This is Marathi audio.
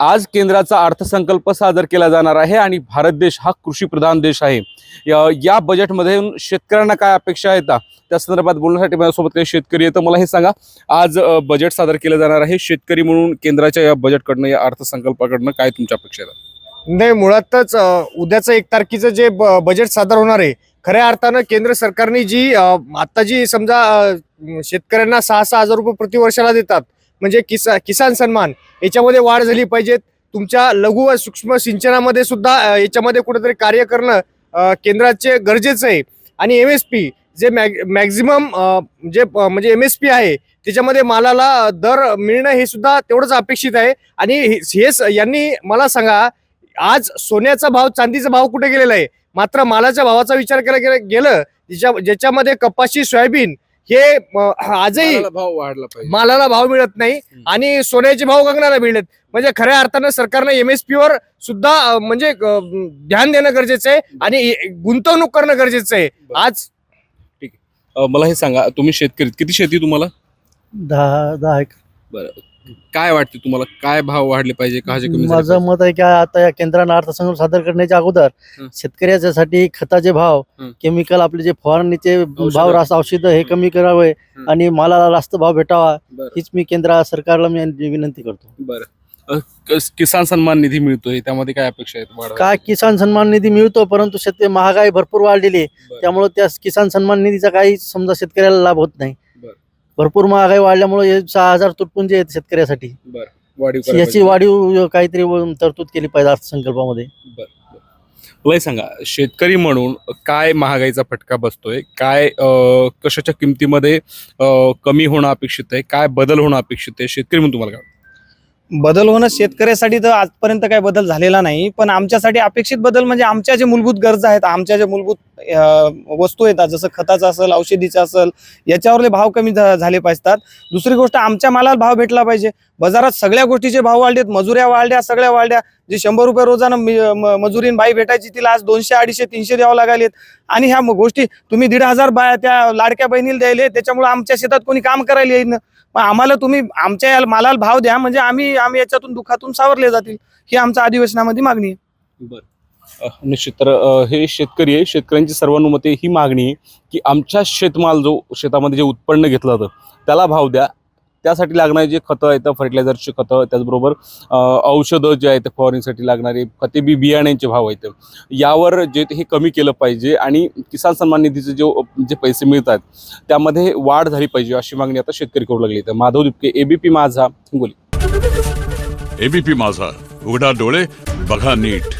आज केंद्राचा अर्थसंकल्प सादर केला जाणार आहे आणि भारत देश हा कृषी प्रधान देश आहे। या बजेटमध्ये शेतकऱ्यांना काय अपेक्षा आहेत त्या संदर्भात बोलण्यासाठी माझ्यासोबत काही शेतकरी आहेत। मला हे सांगा, आज बजेट सादर केलं जाणार आहे, शेतकरी म्हणून केंद्राच्या या बजेटकडनं, या अर्थसंकल्पाकडनं काय तुमच्या अपेक्षा आहेत? नाही, मुळातच उद्याचं 1 तारखेचं जे बजेट सादर होणार आहे, खऱ्या अर्थानं केंद्र सरकारने जी आता जी समजा शेतकऱ्यांना 6,000 रुपये प्रतिवर्षाला देतात, म्हणजे किसान सन्मान, याच्यामध्ये वाढ झाली पाहिजे। तुमच्या लघु व सूक्ष्म सिंचनामध्ये सुद्धा याच्यामध्ये कुठेतरी कार्य करणं केंद्राचे गरजेचं आहे। आणि MSP जे मॅक्झिमम जे म्हणजे MSP आहे, त्याच्यामध्ये मालाला दर मिळणं हे सुद्धा तेवढंच अपेक्षित आहे। आणि हेच यांनी मला सांगा, आज सोन्याचा भाव, चांदीचा भाव कुठे गेलेला आहे, मात्र मालाच्या भावाचा विचार केला गेलं ज्याच्यामध्ये कपाशी, सोयाबीन हे आजही भाव वाढला पाहिजे, मालाला भाव मिळत नाही आणि सोन्याचे भाव गगनाला मिळत। म्हणजे खऱ्या अर्थानं सरकारनं MSP वर सुद्धा म्हणजे ध्यान देणं गरजेचं आहे आणि गुंतवणूक करणं गरजेचं आहे आज। ठीक आहे, मला हे सांगा, तुम्ही शेतकरी, किती शेती तुम्हाला? 10 एकर। बरं, काय वाटते तुम्हाला, काय भाव वाढले पाहिजे, का कमी झाले माझं पाहिजे? मत आहे की आता या केंद्रानं अर्थसंकल्प सादर करण्याच्या अगोदर शेतकऱ्यासाठी खताचे भाव, केमिकल, आपले जे फवारणीचे भाव, रास औषध हे कमी करावे आणि मालाला जास्त भाव भेटावा, हीच मी केंद्र सरकारला विनंती करतो। बरं, किसान सन्मान निधी मिळतोय, त्यामध्ये काय अपेक्षा आहेत? काय किसान सन्मान निधी मिळतो, परंतु महागाई भरपूर वाढलेली आहे, त्यामुळे त्या किसान सन्मान निधीचा काही समजा शेतकऱ्याला लाभ होत नाही। भरपूर महागाई वाढल्यामुळे 6,000 तुटपून जे आहेत शेतकऱ्यासाठी, याची वाढीव काहीतरी तरतूद केली पाहिजे अर्थसंकल्पामध्ये। मला सांगा, शेतकरी म्हणून काय महागाईचा फटका बसतोय, काय कशाच्या किमतीमध्ये कमी होणं अपेक्षित आहे, काय बदल होणं अपेक्षित आहे शेतकरी म्हणून तुम्हाला काय? बदल होणं शेतकऱ्यासाठी तर आजपर्यंत काही बदल झालेला नाही, पण आमच्यासाठी अपेक्षित बदल म्हणजे आमच्या जे मूलभूत गरजा आहेत, आमच्या जे मूलभूत वस्तू येतात, जसं खताचं असेल, औषधीचं असेल, याच्यावरले भाव कमी झाले पाहिजेत। दुसरी गोष्ट, आमच्या मालाला भाव भेटला पाहिजे। बाजारात सगळ्या गोष्टीचे भाव वाढलेत, मजुऱ्या वाढल्या, सगळ्या वाढल्या। जे 100 रुपये रोजानं मजुरीन बाई भेटायची, तिला आज 200, 250, 300 द्यावं लागलेत। आणि ह्या गोष्टी तुम्ही 1,500 बाया त्या लाडक्या बहिणीला द्यायले, त्याच्यामुळे आमच्या शेतात कोणी काम करायला येईल ना। आम्हाला तुम्ही आमच्या मालाला भाव द्या, म्हणजे आम्ही याच्यातून दुःखातून सावरले जातील, ही आमच्या अधिवेशनामध्ये मागणी आहे। बरं, निश्चित। तर हे शेतकरी आहे, शेतकऱ्यांची सर्वानुमते ही मागणी आहे की आमच्या शेतमाल, जो शेतामध्ये जे उत्पन्न घेतलं जातं, त्याला भाव द्या। त्यासाठी लागणारे जे खतं आहेत, फर्टिलायझरचे खतं, त्याचबरोबर औषधं जे आहेत, फवारणीसाठी लागणारे खते, बियाण्यांचे भाव आहेत, यावर जे हे कमी केलं पाहिजे आणि किसान सन्मान निधीचे जे पैसे मिळतात त्यामध्ये वाढ झाली पाहिजे, अशी मागणी आता शेतकरी करू लागली। तर माधव दिपके, ABP माझा, हिंगोली। ABP माझा, उघडा डोळे बघा नीट।